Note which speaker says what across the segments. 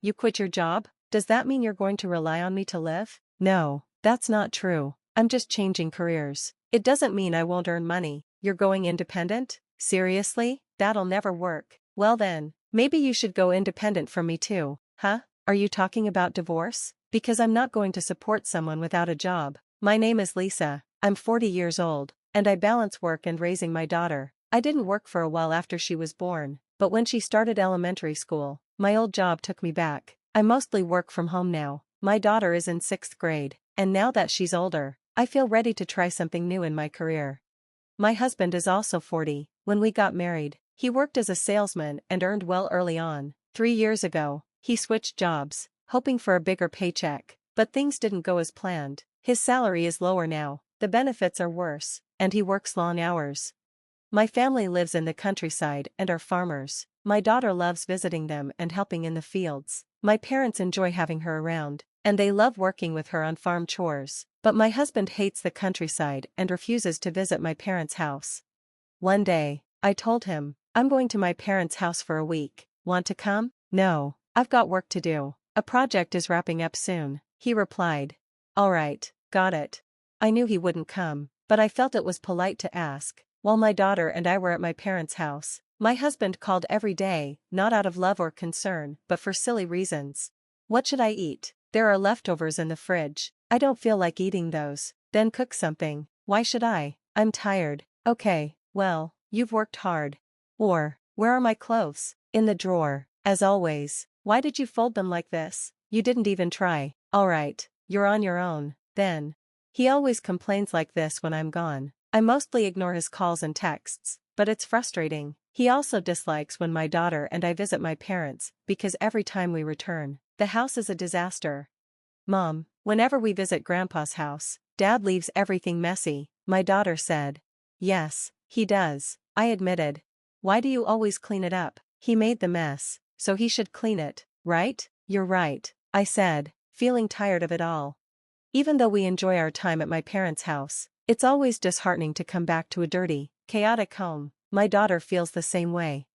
Speaker 1: You quit your job? Does that mean you're going to rely on me to live? No, that's not true. I'm just changing careers. It doesn't mean I won't earn money. You're going independent? Seriously? That'll never work. Well then, maybe you should go independent from me too, huh? Are you talking about divorce? Because I'm not going to support someone without a job. My name is Lisa, I'm 40 years old, and I balance work and raising my daughter. I didn't work for a while after she was born, but when she started elementary school, my old job took me back. I mostly work from home now. My daughter is in 6th grade, and now that she's older, I feel ready to try something new in my career. My husband is also 40. When we got married, he worked as a salesman and earned well early on. 3 years ago, he switched jobs, hoping for a bigger paycheck, but things didn't go as planned. His salary is lower now, the benefits are worse, and he works long hours. My family lives in the countryside and are farmers. My daughter loves visiting them and helping in the fields. My parents enjoy having her around, and they love working with her on farm chores. But my husband hates the countryside and refuses to visit my parents' house. One day, I told him, I'm going to my parents' house for a week. Want to come? No, I've got work to do. A project is wrapping up soon, he replied. All right, got it. I knew he wouldn't come, but I felt it was polite to ask. While my daughter and I were at my parents' house, my husband called every day, not out of love or concern, but for silly reasons. What should I eat? There are leftovers in the fridge. I don't feel like eating those. Then cook something. Why should I? I'm tired. Okay, well, you've worked hard. Or, where are my clothes? In the drawer, as always. Why did you fold them like this? You didn't even try. All right, you're on your own, then. He always complains like this when I'm gone. I mostly ignore his calls and texts, but it's frustrating. He also dislikes when my daughter and I visit my parents, because every time we return, the house is a disaster. Mom, whenever we visit Grandpa's house, Dad leaves everything messy, my daughter said. Yes, he does, I admitted. Why do you always clean it up? He made the mess, so he should clean it, right? You're right, I said, feeling tired of it all. Even though we enjoy our time at my parents' house, it's always disheartening to come back to a dirty, chaotic home. My daughter feels the same way.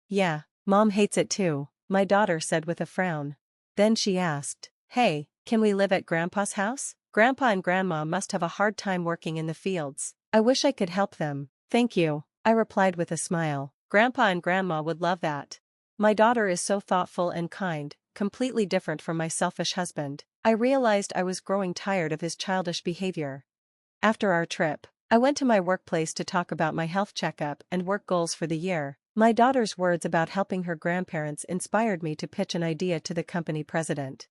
Speaker 1: Yeah, Mom hates it too, my daughter said with a frown. Then she asked, Hey, can we live at Grandpa's house? Grandpa and Grandma must have a hard time working in the fields. I wish I could help them. Thank you, I replied with a smile. Grandpa and Grandma would love that. My daughter is so thoughtful and kind, completely different from my selfish husband. I realized I was growing tired of his childish behavior. After our trip, I went to my workplace to talk about my health checkup and work goals for the year. My daughter's words about helping her grandparents inspired me to pitch an idea to the company president.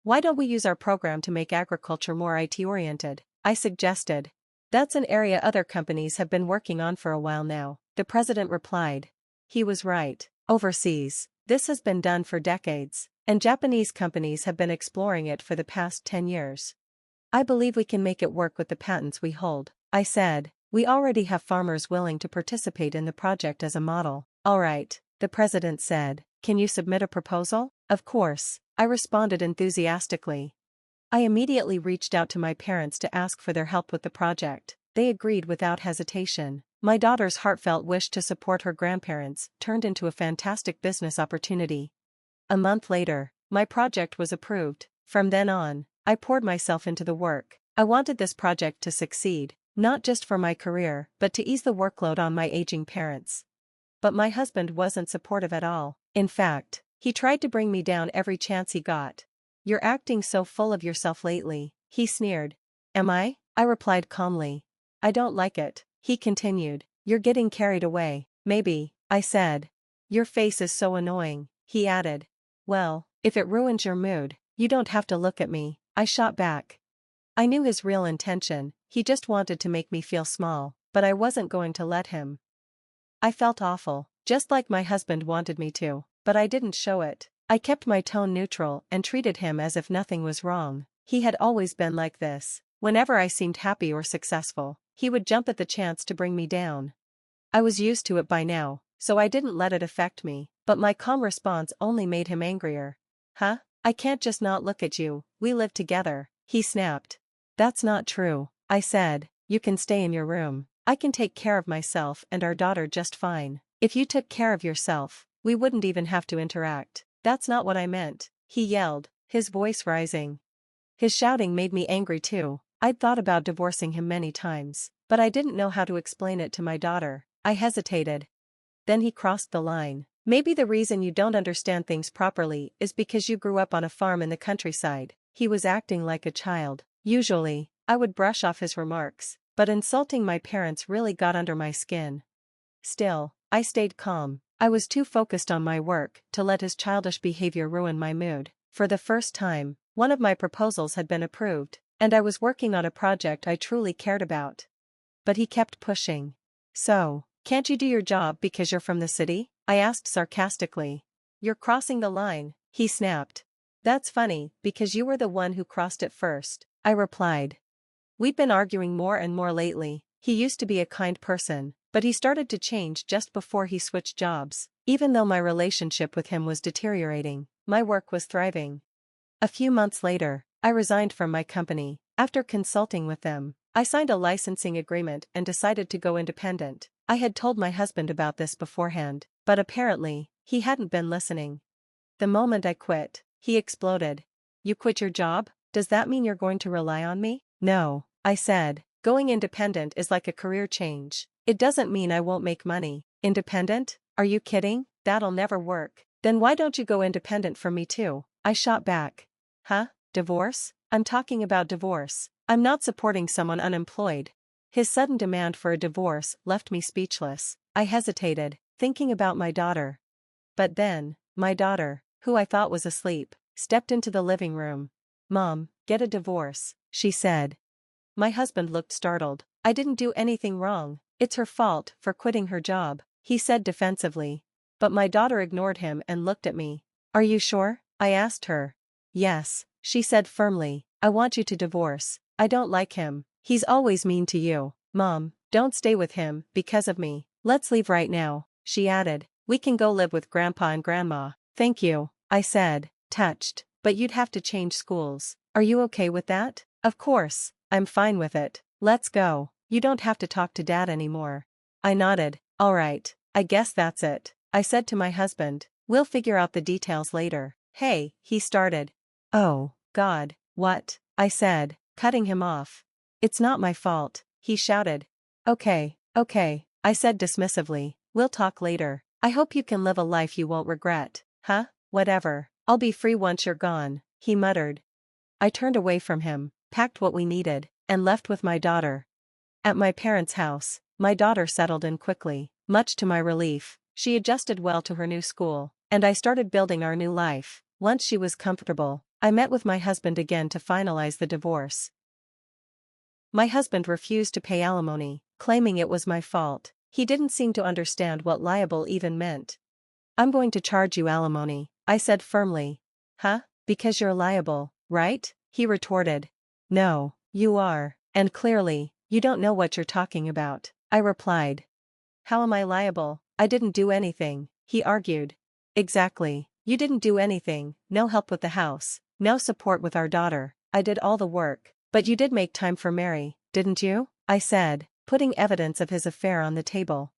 Speaker 1: Why don't we use our program to make agriculture more IT-oriented? I suggested. That's an area other companies have been working on for a while now, the president replied. He was right. Overseas, this has been done for decades, and Japanese companies have been exploring it for the past 10 years. I believe we can make it work with the patents we hold, I said. We already have farmers willing to participate in the project as a model. All right, the president said. Can you submit a proposal? Of course, I responded enthusiastically. I immediately reached out to my parents to ask for their help with the project. They agreed without hesitation. My daughter's heartfelt wish to support her grandparents turned into a fantastic business opportunity. A month later, my project was approved. From then on, I poured myself into the work. I wanted this project to succeed, not just for my career, but to ease the workload on my aging parents. But my husband wasn't supportive at all. In fact, he tried to bring me down every chance he got. You're acting so full of yourself lately, he sneered. Am I? I replied calmly. I don't like it, he continued. You're getting carried away. Maybe, I said. Your face is so annoying, he added. Well, if it ruins your mood, you don't have to look at me, I shot back. I knew his real intention, he just wanted to make me feel small, but I wasn't going to let him. I felt awful, just like my husband wanted me to, but I didn't show it. I kept my tone neutral and treated him as if nothing was wrong. He had always been like this. Whenever I seemed happy or successful, he would jump at the chance to bring me down. I was used to it by now, so I didn't let it affect me, but my calm response only made him angrier. Huh? I can't just not look at you, we live together, he snapped. That's not true, I said. You can stay in your room. I can take care of myself and our daughter just fine. If you took care of yourself, we wouldn't even have to interact. That's not what I meant, he yelled, his voice rising. His shouting made me angry too. I'd thought about divorcing him many times, but I didn't know how to explain it to my daughter. I hesitated. Then he crossed the line. Maybe the reason you don't understand things properly is because you grew up on a farm in the countryside. He was acting like a child. Usually, I would brush off his remarks, but insulting my parents really got under my skin. Still, I stayed calm. I was too focused on my work to let his childish behavior ruin my mood. For the first time, one of my proposals had been approved, and I was working on a project I truly cared about. But he kept pushing. So, can't you do your job because you're from the city? I asked sarcastically. You're crossing the line, he snapped. That's funny, because you were the one who crossed it first, I replied. We'd been arguing more and more lately. He used to be a kind person, but he started to change just before he switched jobs. Even though my relationship with him was deteriorating, my work was thriving. A few months later, I resigned from my company. After consulting with them, I signed a licensing agreement and decided to go independent. I had told my husband about this beforehand, but apparently, he hadn't been listening. The moment I quit, he exploded. You quit your job? Does that mean you're going to rely on me? No, I said. Going independent is like a career change. It doesn't mean I won't make money. Independent? Are you kidding? That'll never work. Then why don't you go independent from me too? I shot back. Huh? Divorce? I'm talking about divorce. I'm not supporting someone unemployed. His sudden demand for a divorce left me speechless. I hesitated, thinking about my daughter. But then, my daughter, who I thought was asleep, stepped into the living room. Mom, get a divorce, she said. My husband looked startled. I didn't do anything wrong. It's her fault for quitting her job, he said defensively. But my daughter ignored him and looked at me. Are you sure? I asked her. Yes, she said firmly. I want you to divorce. I don't like him. He's always mean to you. Mom, don't stay with him because of me. Let's leave right now, she added. We can go live with Grandpa and Grandma. Thank you, I said, touched. But you'd have to change schools. Are you okay with that? Of course, I'm fine with it. Let's go. You don't have to talk to Dad anymore. I nodded. All right, I guess that's it, I said to my husband. We'll figure out the details later. Hey, he started. Oh, God, what? I said, cutting him off. It's not my fault, he shouted. Okay, I said dismissively. We'll talk later. I hope you can live a life you won't regret. Huh? Whatever. I'll be free once you're gone, he muttered. I turned away from him, packed what we needed, and left with my daughter. At my parents' house, my daughter settled in quickly. Much to my relief, she adjusted well to her new school, and I started building our new life. Once she was comfortable, I met with my husband again to finalize the divorce. My husband refused to pay alimony, claiming it was my fault. He didn't seem to understand what liable even meant. I'm going to charge you alimony, I said firmly. Huh? Because you're liable, right? He retorted. No, you are, and clearly, you don't know what you're talking about, I replied. How am I liable? I didn't do anything, he argued. Exactly, you didn't do anything, no help with the house, no support with our daughter. I did all the work. But you did make time for Mary, didn't you? I said, putting evidence of his affair on the table.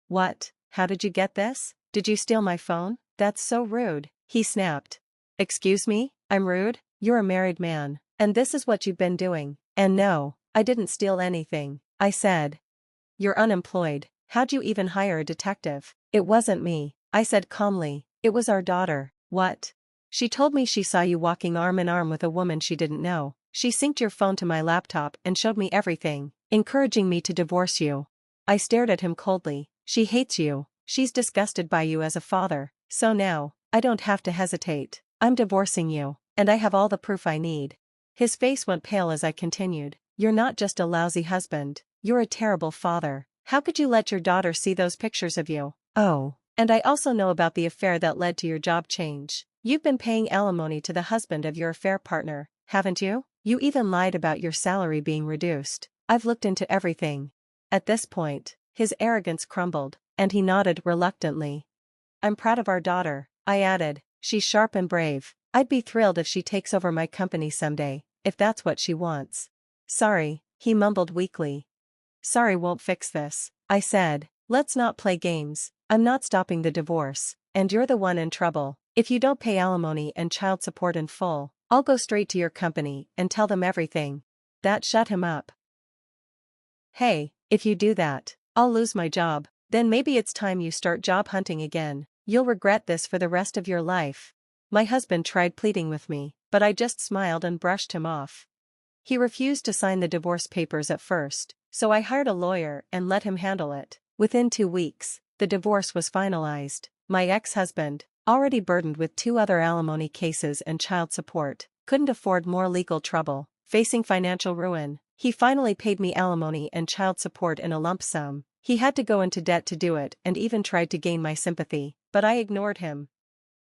Speaker 1: What? How did you get this? Did you steal my phone? That's so rude, he snapped. Excuse me? I'm rude? You're a married man, and this is what you've been doing. And no, I didn't steal anything, I said. You're unemployed. How'd you even hire a detective? It wasn't me, I said calmly. It was our daughter. What? She told me she saw you walking arm in arm with a woman she didn't know. She synced your phone to my laptop and showed me everything, encouraging me to divorce you. I stared at him coldly. She hates you. She's disgusted by you as a father. So now, I don't have to hesitate. I'm divorcing you, and I have all the proof I need. His face went pale as I continued. You're not just a lousy husband. You're a terrible father. How could you let your daughter see those pictures of you? Oh, and I also know about the affair that led to your job change. You've been paying alimony to the husband of your affair partner, haven't you? You even lied about your salary being reduced. I've looked into everything. At this point, his arrogance crumbled, and he nodded reluctantly. I'm proud of our daughter, I added. She's sharp and brave. I'd be thrilled if she takes over my company someday, if that's what she wants. Sorry, he mumbled weakly. Sorry won't fix this, I said. Let's not play games. I'm not stopping the divorce, and you're the one in trouble. If you don't pay alimony and child support in full, I'll go straight to your company and tell them everything. That shut him up. Hey, if you do that, I'll lose my job. Then maybe it's time you start job hunting again. You'll regret this for the rest of your life. My husband tried pleading with me, but I just smiled and brushed him off. He refused to sign the divorce papers at first, so I hired a lawyer and let him handle it. Within 2 weeks, the divorce was finalized. My ex-husband, already burdened with 2 other alimony cases and child support, couldn't afford more legal trouble. Facing financial ruin, he finally paid me alimony and child support in a lump sum. He had to go into debt to do it and even tried to gain my sympathy, but I ignored him.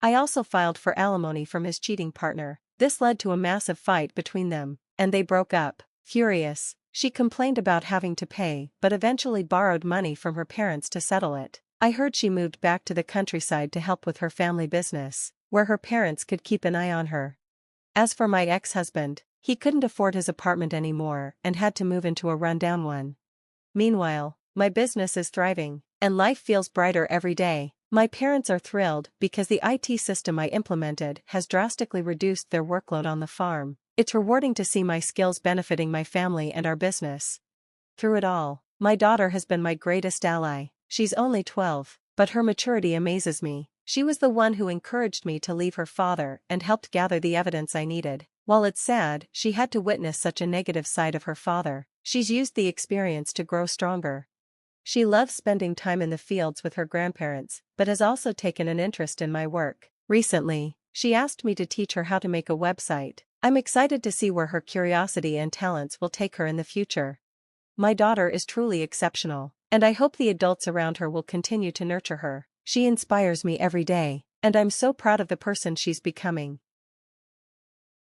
Speaker 1: I also filed for alimony from his cheating partner. This led to a massive fight between them, and they broke up. Furious, she complained about having to pay but eventually borrowed money from her parents to settle it. I heard she moved back to the countryside to help with her family business, where her parents could keep an eye on her. As for my ex-husband, he couldn't afford his apartment anymore and had to move into a rundown one. Meanwhile, my business is thriving, and life feels brighter every day. My parents are thrilled because the IT system I implemented has drastically reduced their workload on the farm. It's rewarding to see my skills benefiting my family and our business. Through it all, my daughter has been my greatest ally. She's only 12, but her maturity amazes me. She was the one who encouraged me to leave her father and helped gather the evidence I needed. While it's sad she had to witness such a negative side of her father, she's used the experience to grow stronger. She loves spending time in the fields with her grandparents, but has also taken an interest in my work. Recently, she asked me to teach her how to make a website. I'm excited to see where her curiosity and talents will take her in the future. My daughter is truly exceptional, and I hope the adults around her will continue to nurture her. She inspires me every day, and I'm so proud of the person she's becoming.